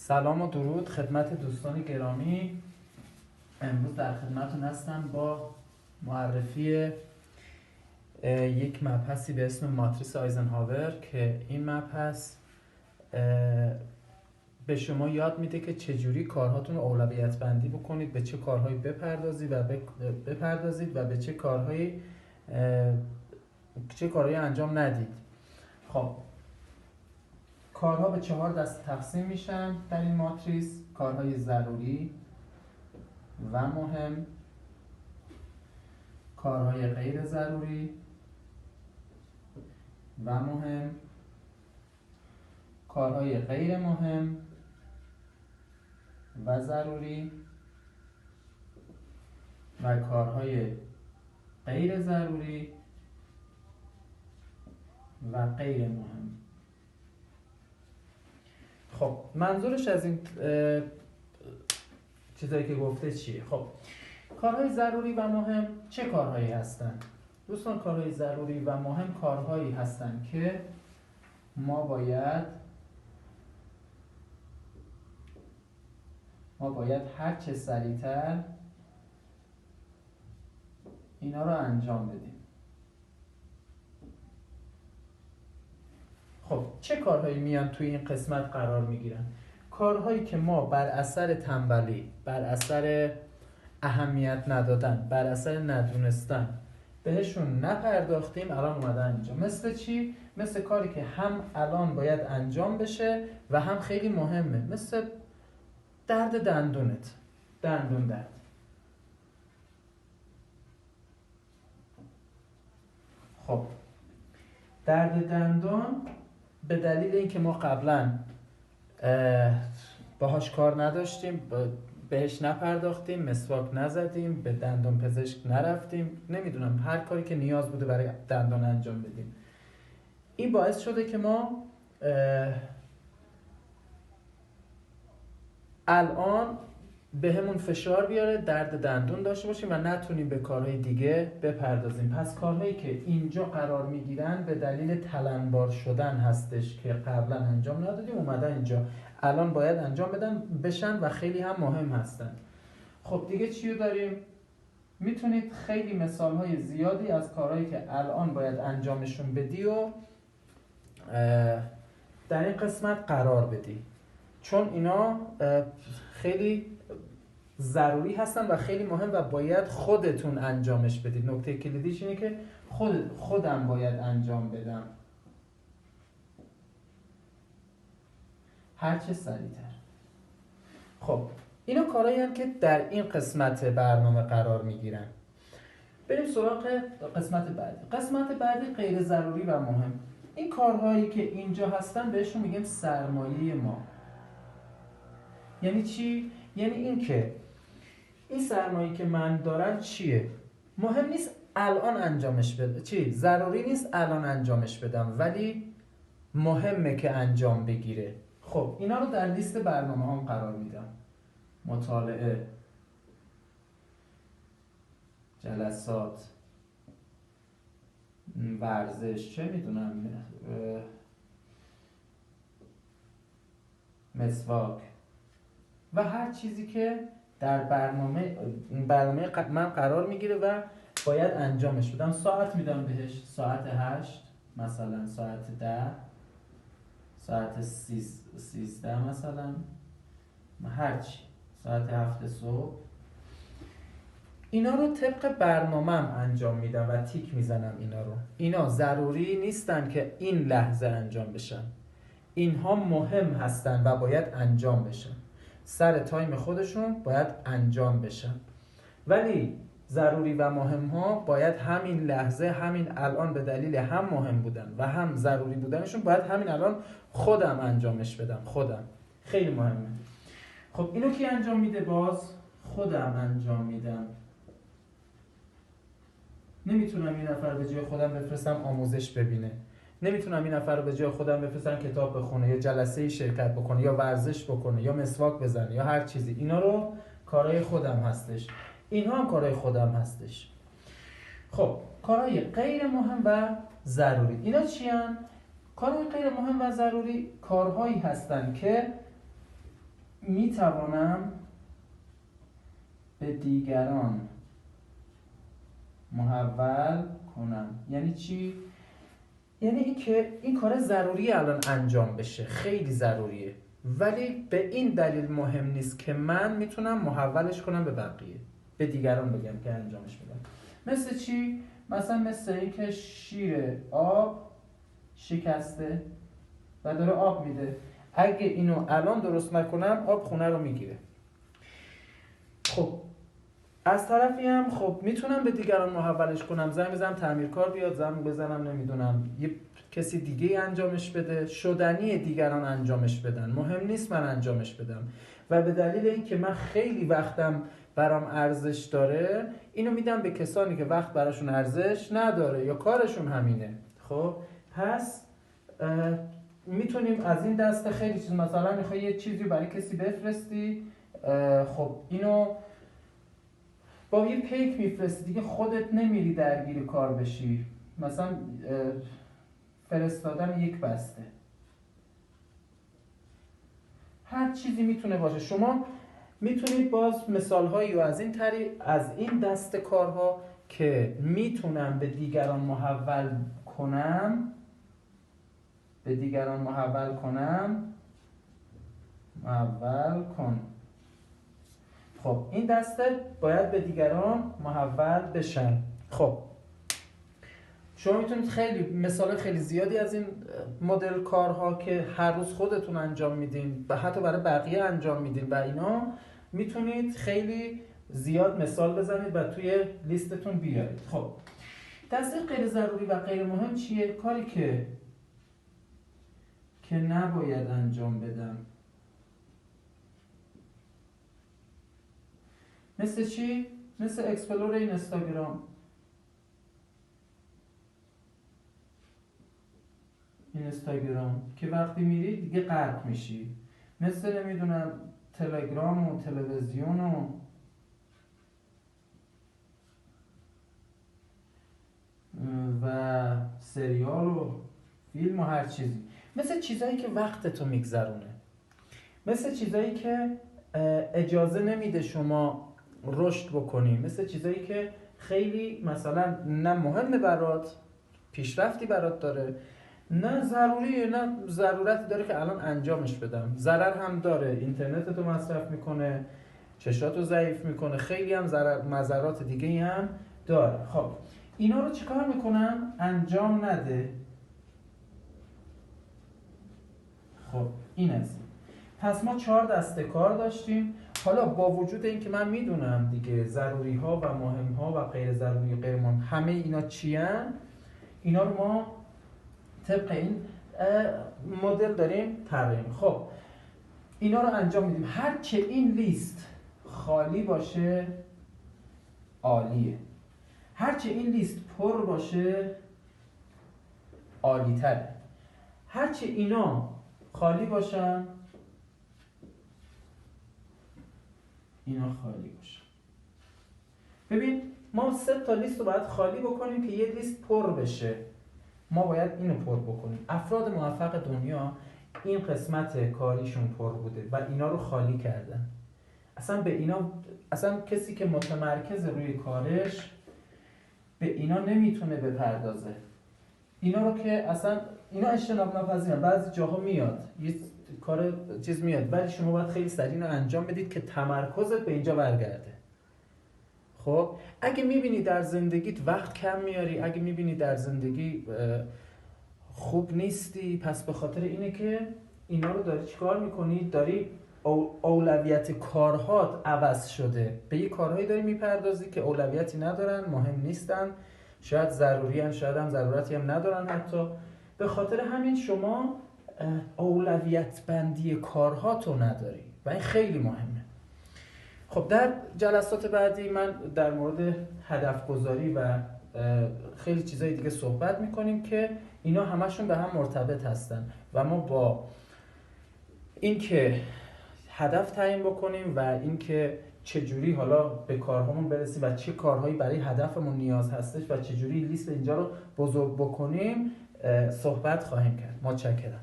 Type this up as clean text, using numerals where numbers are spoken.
سلام و درود خدمت دوستان گرامی. امروز در خدمتتون هستم با معرفی یک مبحثی به اسم ماتریس آیزنهاور که این مبحث به شما یاد میده که چجوری کارهاتون رو اولویت بندی بکنید، به چه کارهایی بپردازید و به چه کارهایی انجام ندید. خب کارها به 4 دسته تقسیم میشن در این ماتریس: کارهای ضروری و مهم، کارهای غیر ضروری و مهم، کارهای غیر مهم و ضروری و کارهای غیر ضروری و غیر مهم. خب منظورش از این چیزایی که گفته چیه؟ خب کارهای ضروری و مهم چه کارهایی هستن؟ دوستان کارهای ضروری و مهم کارهایی هستن که ما باید هر چه سریعتر اینا رو انجام بدیم. خب چه کارهایی میان توی این قسمت قرار میگیرن؟ کارهایی که ما بر اثر تنبلی، بر اثر اهمیت ندادن، بر اثر ندونستن بهشون نپرداختیم الان اومدن اینجا. مثل چی؟ مثل کاری که هم الان باید انجام بشه و هم خیلی مهمه، مثل درد دندونت، دندون درد. خب درد دندون به دلیل اینکه ما قبلا باهاش کار نداشتیم، بهش نپرداختیم، مسواک نزدیم، به دندون پزشک نرفتیم، نمیدونم هر کاری که نیاز بوده برای دندان انجام بدیم، این باعث شده که ما الان به همون فشار بیاره، درد دندون داشته باشیم و نتونیم به کارهای دیگه بپردازیم. پس کارهایی که اینجا قرار میگیرن به دلیل تلنبار شدن هستش که قبلا انجام ندادیم، اومدن اینجا الان باید انجام بشن و خیلی هم مهم هستن. خب دیگه چی داریم؟ میتونید خیلی مثالهای زیادی از کارهایی که الان باید انجامشون بدی و در این قسمت قرار بدی، چون اینا خیلی ضروری هستن و خیلی مهم و باید خودتون انجامش بدید. نکته کلیدیش اینه که خودم باید انجام بدم هرچه سریعتر. خب اینا کارهایی هستن که در این قسمت برنامه قرار میگیرن. بریم سراغ قسمت بعدی. قسمت بعدی غیر ضروری و مهم. این کارهایی که اینجا هستن بهشون میگیم سرمایه ما. یعنی چی؟ یعنی این که این سرمایه‌ای که من دارم چیه؟ مهم نیست الان انجامش بدم، ضروری نیست الان انجامش بدم، ولی مهمه که انجام بگیره. خب اینا رو در لیست برنامه هم قرار میدم: مطالعه، جلسات، ورزش، چه میدونم، مسواک و هر چیزی که در برنامه من قرار میگیره و باید انجامش بدم. ساعت میدم بهش، ساعت 8 مثلا، ساعت 10، ساعت 13 مثلا، هرچی، ساعت 7 صبح. اینا رو طبق برنامه‌ام انجام میدم و تیک میزنم اینا ضروری نیستن که این لحظه انجام بشن، اینها مهم هستن و باید انجام بشن، سر تایم خودشون باید انجام بشن. ولی ضروری و مهم ها باید همین لحظه، همین الان به دلیل هم مهم بودن و هم ضروری بودنشون باید همین الان خودم انجامش بدم. خودم خیلی مهمه. خب اینو کی انجام میده؟ باز خودم انجام میدم. نمیتونم این نفر به جای خودم بفرستم آموزش ببینه، نمیتونم این نفر رو به جای خودم بفرستم کتاب بخونه یا جلسه شرکت بکنه یا ورزش بکنه یا مسواک بزنه یا هر چیزی. اینا رو کارهای خودم هستش، اینها هم کارهای خودم هستش. خب کارهای غیر مهم و ضروری اینا چی هستن؟ کارهای غیر مهم و ضروری کارهایی هستن که میتوانم به دیگران محول کنم. یعنی چی؟ یعنی این که این کار ضروریه الان انجام بشه، خیلی ضروریه، ولی به این دلیل مهم نیست که من میتونم محولش کنم به بقیه، به دیگران بگم که انجامش بدم. مثل چی؟ مثلا مثل این که شیر آب شکسته و داره آب میده، اگه اینو الان درست نکنم آب خونه رو میگیره. خب از طرفی هم خب میتونم به دیگران محولش کنم، زنگ بزنم تعمیرکار بیاد، زنگ بزنم نمیدونم یه کسی دیگه انجامش بده، شدنی دیگران انجامش بدن، مهم نیست من انجامش بدم. و به دلیل اینکه من خیلی وقتم برام ارزش داره، اینو میدم به کسانی که وقت براشون ارزش نداره یا کارشون همینه. خب پس میتونیم از این دسته خیلی چیز، مثلا میخوای یه چیزی برای کسی بفرستی، خب اینو با یه پیک میفرستی دیگه، خودت نمیری درگیر کار بشی، مثلا فرستادن یک بسته، هر چیزی میتونه باشه. شما میتونید باز مثالهایی و از این طریق از این دسته کارها که میتونم به دیگران محول کنم، محول کن. خب این دسته باید به دیگران محول بشن. خب شما میتونید خیلی مثال خیلی زیادی از این مدل کارها که هر روز خودتون انجام میدین و حتی برای بقیه انجام میدین و اینا، میتونید خیلی زیاد مثال بزنید و توی لیستتون بیارید. خب دسته غیر ضروری و غیر مهم چیه؟ کاری که نباید انجام بدم. مثل چی؟ مثل اکسپلور اینستاگرام. که وقتی میری دیگه غرق میشی. مثل نمیدونم تلگرام و تلویزیون و سریال و فیلم و هر چیزی. مثل چیزایی که وقتتو میگذرونه، مثل چیزایی که اجازه نمیده شما رشد بکنی، مثل چیزایی که خیلی مثلا نه مهمه برات، پیشرفتی برات داره، نه ضروریه، نه ضرورتی داره که الان انجامش بدم، ضرر هم داره، اینترنتتو مصرف میکنه، چشاتو ضعیف میکنه، خیلی هم مضرات دیگه هم داره. خب اینا رو چیکار میکنم؟ انجام نده. خب این است. پس ما 4 دسته کار داشتیم. حالا با وجود این که من میدونم دیگه ضروری ها و مهم ها و غیر ضروری و غیر مهم همه اینا چی هن، اینا رو ما طبق این مدل داریم تغییر. خب اینا رو انجام میدیم. هر چه این لیست خالی باشه عالیه، هر چه این لیست پر باشه عالی تره، هر چه اینا خالی باشن اینا خالی باشن. ببین ما 3 تا لیست رو باید خالی بکنیم که یه لیست پر بشه. ما باید اینو پر بکنیم. افراد موفق دنیا این قسمت کاریشون پر بوده و اینا رو خالی کردن. اصلا به اینا، اصلا کسی که متمرکز روی کارش به اینا نمیتونه بپردازه. اینا رو که اصلا اینا اجتناب ناپذیرن، بعضی جاها میاد یه کار چیز میاد، ولی شما باید خیلی سریع اینو انجام بدید که تمرکزت به اینجا برگرده. خب اگه میبینی در زندگیت وقت کم میاری، اگه میبینی در زندگی خوب نیستی، پس به خاطر اینه که اینا رو داری چیکار میکنی؟ داری اولویت کارهات عوض شده، به یه کارهایی داری میپردازی که اولویتی ندارن، مهم نیستن، شاید ضروری هن، شاید هم ضرورتی هم ندارن حتی. به خاطر همین شما اولویت بندی کارهاتو نداری و این خیلی مهمه. خب در جلسات بعدی من در مورد هدف گذاری و خیلی چیزای دیگه صحبت میکنیم که اینا همشون به هم مرتبط هستن و ما با اینکه هدف تعیین بکنیم و اینکه چجوری حالا به کارهامون برسیم و چه کارهایی برای هدفمون نیاز هستش و چجوری لیست اینجا رو بزرگ بکنیم صحبت خواهیم کرد. متشکرم.